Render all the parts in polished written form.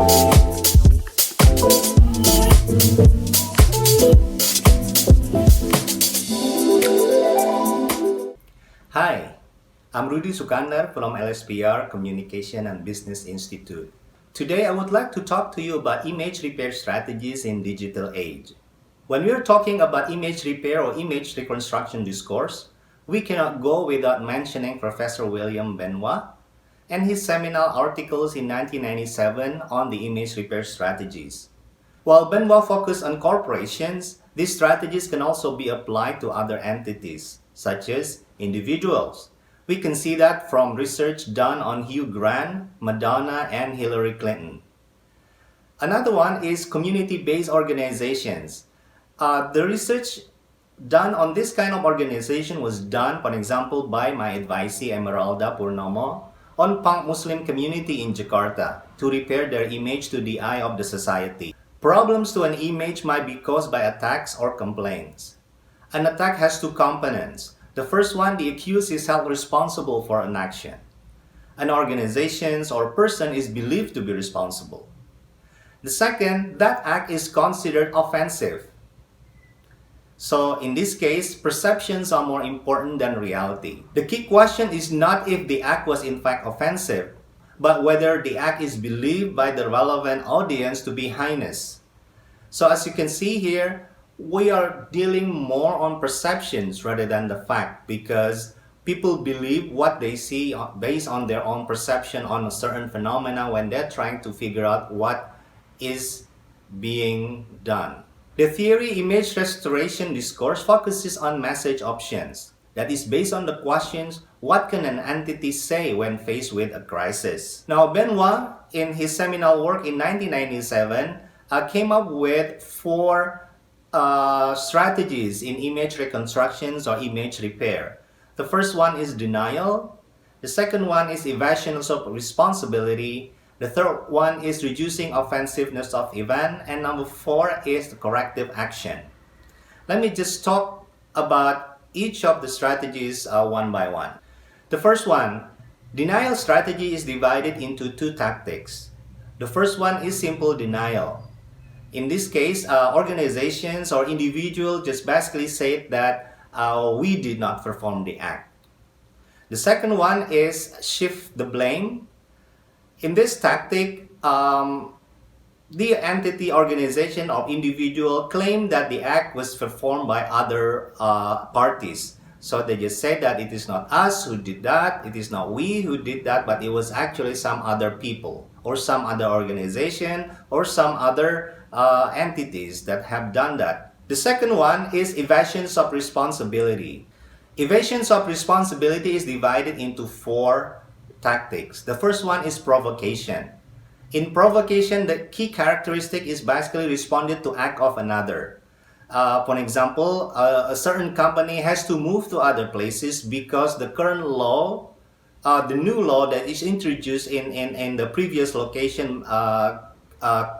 Hi, I'm Rudi Sukandar from LSPR Communication and Business Institute. Today I would like to talk to you about image repair strategies in digital age. When we are talking about image repair or image reconstruction discourse, we cannot go without mentioning Professor William Benoit and his seminal articles in 1997 on the image repair strategies. While Benoit focused on corporations, these strategies can also be applied to other entities, such as individuals. We can see that from research done on Hugh Grant, Madonna, and Hillary Clinton. Another one is community-based organizations. The research done on this kind of organization was done, for example, by my advisee Emeralda Purnomo on Punk Muslim community in Jakarta to repair their image to the eye of the society. Problems to an image might be caused by attacks or complaints. An attack has two components. The first one, the accused is held responsible for an action. An organization or person is believed to be responsible. The second, that act is considered offensive. So in this case, perceptions are more important than reality. The key question is not if the act was in fact offensive, but whether the act is believed by the relevant audience to be heinous. So as you can see here, we are dealing more on perceptions rather than the fact, because people believe what they see based on their own perception on a certain phenomena when they're trying to figure out what is being done. The theory image restoration discourse focuses on message options. That is based on the questions, what can an entity say when faced with a crisis? Now, Benoit, in his seminal work in 1997, came up with four strategies in image reconstructions or image repair. The first one is denial. The second one is evasion of responsibility. The third one is reducing offensiveness of event. And number four is the corrective action. Let me just talk about each of the strategies one by one. The first one, denial strategy is divided into two tactics. The first one is simple denial. In this case, organizations or individuals just basically say that we did not perform the act. The second one is shift the blame. In this tactic, the entity, organization, or individual claim that the act was performed by other parties. So they just say that it is not us who did that, it is not we who did that, but it was actually some other people, or some other organization, or some other entities that have done that. The second one is evasions of responsibility. Evasions of responsibility is divided into four tactics. The first one is provocation. In provocation, the key characteristic is basically responded to act of another. For example, a certain company has to move to other places because the current law, the new law that is introduced in the previous location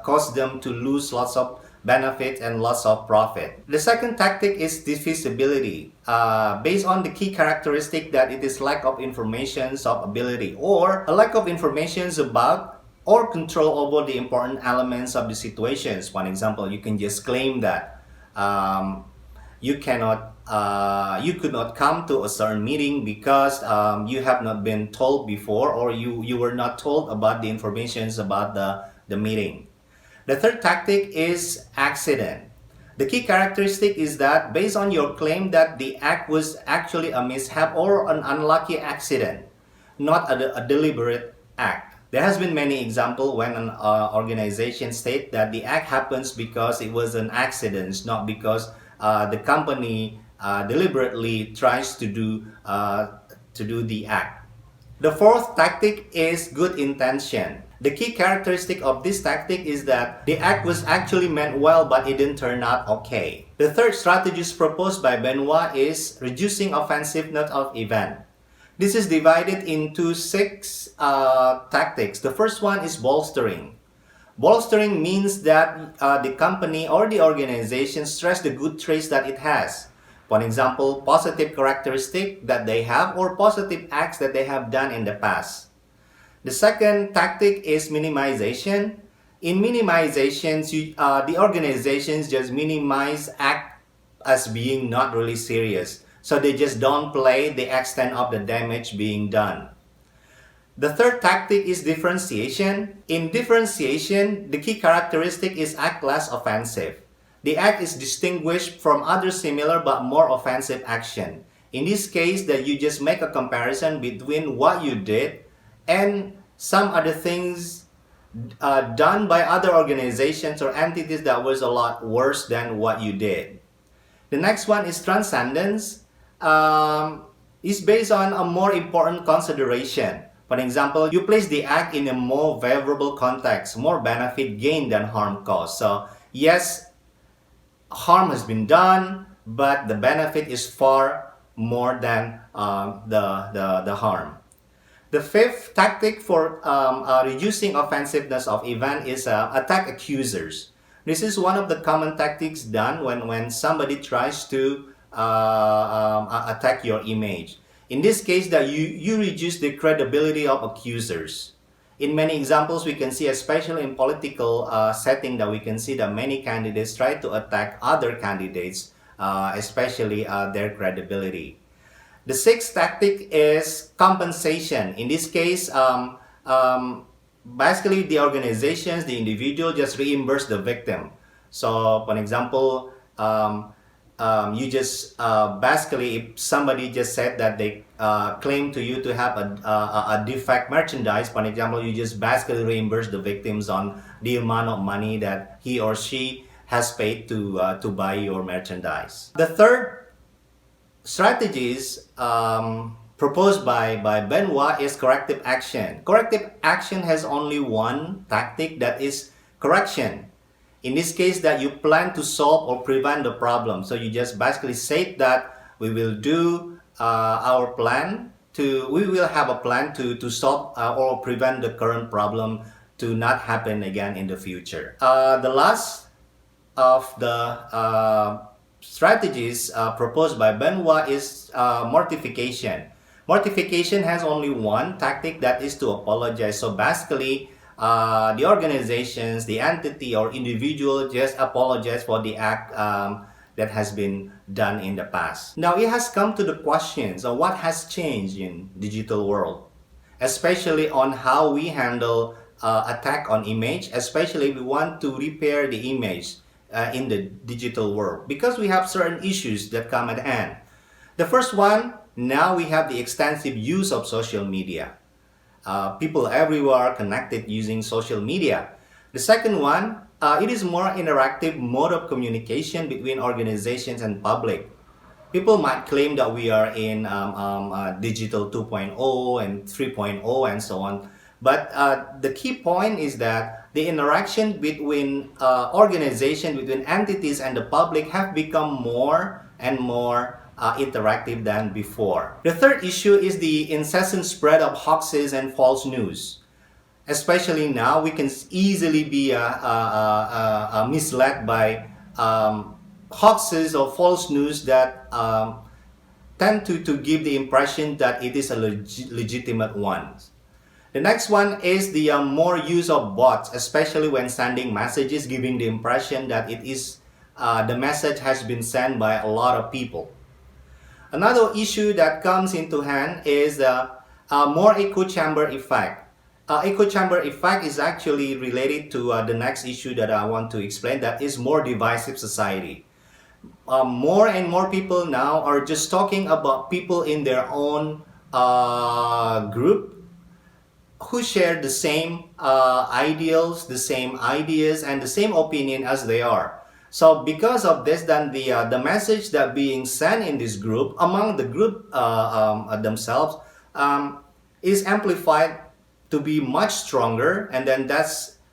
caused them to lose lots of benefit and lots of profit. The second tactic is divisibility, based on the key characteristic that it is lack of information of ability, or a lack of information about or control over the important elements of the situations. For example, you can just claim that you could not come to a certain meeting because you have not been told before, or you were not told about the information about the meeting. The third tactic is accident. The key characteristic is that based on your claim that the act was actually a mishap or an unlucky accident, not a deliberate act. There has been many examples when an organization state that the act happens because it was an accident, not because the company deliberately tries to do the act. The fourth tactic is good intention. The key characteristic of this tactic is that the act was actually meant well, but it didn't turn out okay. The third strategy proposed by Benoit is reducing offensiveness of event. This is divided into six tactics. The first one is bolstering. Bolstering means that the company or the organization stress the good traits that it has. For example, positive characteristic that they have or positive acts that they have done in the past. The second tactic is minimization. In minimizations, the organizations just minimize act as being not really serious. So they just don't play the extent of the damage being done. The third tactic is differentiation. In differentiation, the key characteristic is act less offensive. The act is distinguished from other similar but more offensive action. In this case, that you just make a comparison between what you did and some other things done by other organizations or entities that was a lot worse than what you did. The next one is transcendence. Is based on a more important consideration. For example, you place the act in a more favorable context, more benefit gained than harm caused. So yes, harm has been done, but the benefit is far more than the harm. The fifth tactic for reducing offensiveness of event is attack accusers. This is one of the common tactics done when somebody tries to attack your image. In this case, that you reduce the credibility of accusers. In many examples, we can see, especially in political setting, that we can see that many candidates try to attack other candidates, especially their credibility. The sixth tactic is compensation. In this case, basically the organizations, the individual just reimburse the victim. So, for example, you just basically, if somebody just said that they claim to you to have a defect merchandise, for example, you just basically reimburse the victims on the amount of money that he or she has paid to buy your merchandise. The third strategies proposed by Benoit is corrective action. Corrective action has only one tactic, that is correction. In this case, that you plan to solve or prevent the problem. So you just basically say that we will do our plan we will have a plan to solve or prevent the current problem to not happen again in the future. The last of the strategies proposed by Benoit is mortification. Mortification has only one tactic, that is to apologize. So basically, the organizations, the entity or individual just apologize for the act that has been done in the past. Now it has come to the questions of what has changed in digital world, especially on how we handle attack on image, especially if we want to repair the image in the digital world, because we have certain issues that come at hand. The first one, now we have the extensive use of social media. People everywhere are connected using social media. The second one, it is more interactive mode of communication between organizations and public. People might claim that we are in digital 2.0 and 3.0 and so on. But the key point is that the interaction between organizations, between entities and the public have become more and more interactive than before. The third issue is the incessant spread of hoaxes and false news. Especially now, we can easily be misled by hoaxes or false news that tend to give the impression that it is a legitimate one. The next one is the more use of bots, especially when sending messages, giving the impression that it is the message has been sent by a lot of people. Another issue that comes into hand is the more echo chamber effect. Echo chamber effect is actually related to the next issue that I want to explain, that is more divisive society. More and more people now are just talking about people in their own group who share the same ideals, the same ideas, and the same opinion as they are. So because of this, then the message that being sent in this group, among the group themselves, is amplified to be much stronger, and then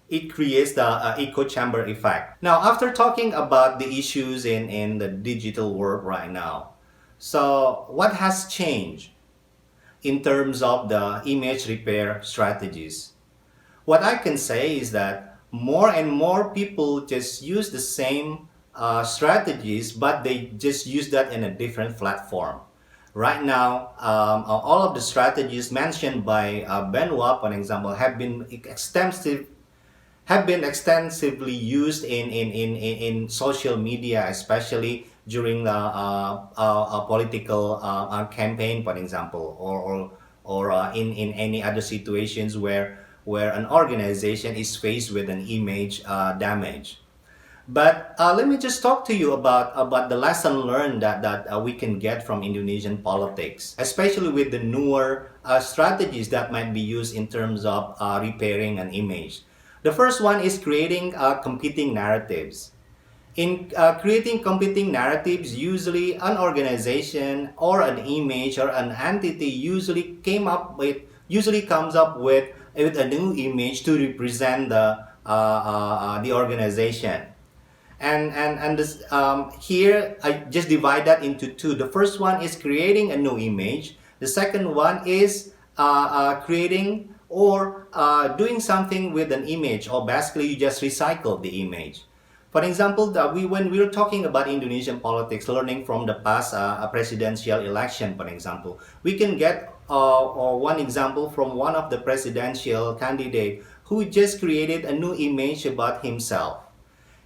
it creates the echo chamber effect. Now, after talking about the issues in the digital world right now, so what has changed in terms of the image repair strategies? What I can say is that more and more people just use the same strategies, but they just use that in a different platform. Right now, all of the strategies mentioned by Benoit, for example, have been have been extensively used in social media, especially during the a political campaign, for example, or in any other situations where an organization is faced with an image damage. But let me just talk to you about the lesson learned that we can get from Indonesian politics, especially with the newer strategies that might be used in terms of repairing an image. The first one is creating competing narratives. In creating competing narratives, usually an organization or an image or an entity usually comes up with a new image to represent the organization. And this here I just divide that into two. The first one is creating a new image. The second one is creating or doing something with an image, or basically you just recycle the image. For example, when we were talking about Indonesian politics, learning from the past presidential election, for example, we can get one example from one of the presidential candidate who just created a new image about himself.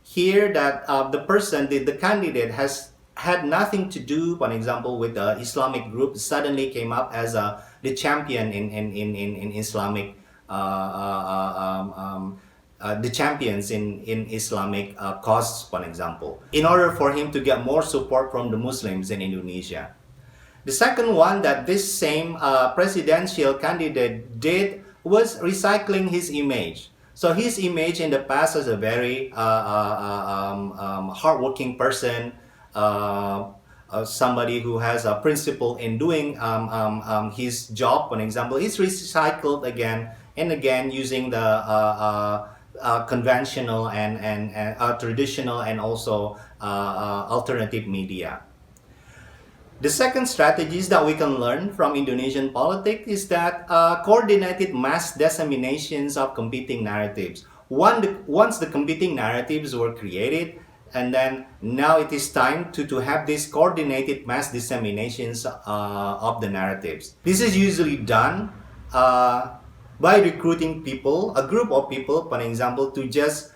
Here that the candidate has had nothing to do, for example, with the Islamic group, suddenly came up as the champion in Islamic, the champions in Islamic cause, for example, in order for him to get more support from the Muslims in Indonesia. The second one that this same presidential candidate did was recycling his image. So his image in the past as a very hardworking person, somebody who has a principle in doing his job, for example, is recycled again and again using the conventional and traditional and also alternative media. The second strategies that we can learn from Indonesian politics is that coordinated mass disseminations of competing narratives. Once the competing narratives were created, and then now it is time to have these coordinated mass disseminations of the narratives. This is usually done by recruiting people, a group of people, for example, to just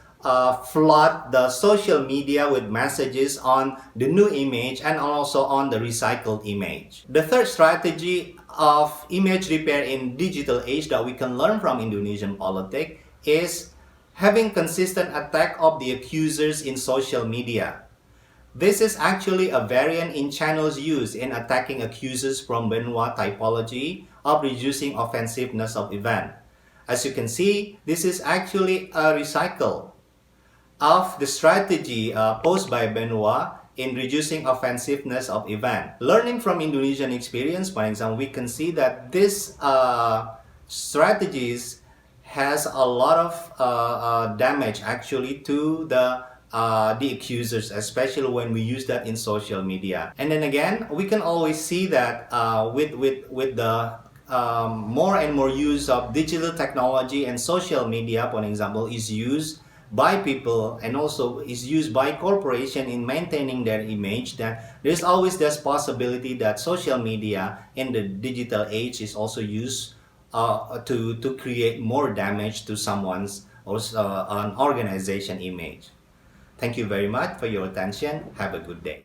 flood the social media with messages on the new image and also on the recycled image. The third strategy of image repair in digital age that we can learn from Indonesian politics is having consistent attack of the accusers in social media. This is actually a variant in channels used in attacking accusers from Benua typology of reducing offensiveness of event. As you can see, this is actually a recycle of the strategy posed by Benua in reducing offensiveness of event. Learning from Indonesian experience, for example, we can see that this strategies has a lot of damage actually to the accusers, especially when we use that in social media. And then again, we can always see that with the more and more use of digital technology and social media, for example, is used by people and also is used by corporation in maintaining their image, that there's always this possibility that social media in the digital age is also used to create more damage to someone's or an organization image. Thank you very much for your attention. Have a good day.